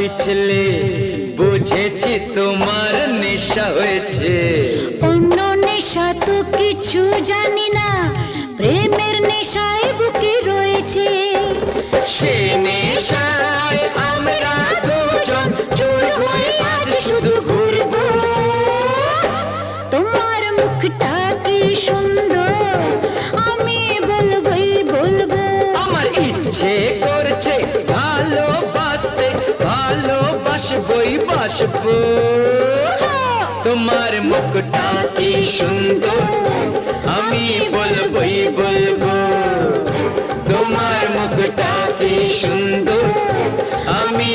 পিছলে বুঝেছি তোমার নেশা হয়েছে। অন্য নেশা তো কিছু জানি না, প্রেমের নেশায় বুকে রয়েছে। সে নেশায় আমরা দুজন চোর হয়ে আজ শুধু ঘুরবো। তোমার মুখটা কি সুন্দর, আমি বলবোই বলবো। আমার ইচ্ছে করছে ভালোবাসতে, ভালোবাসবই বাসবো। তোমার মুখটা কি সুন্দর, আমি বলবোই বলবো। তোমার মুখটা কি সুন্দর, আমি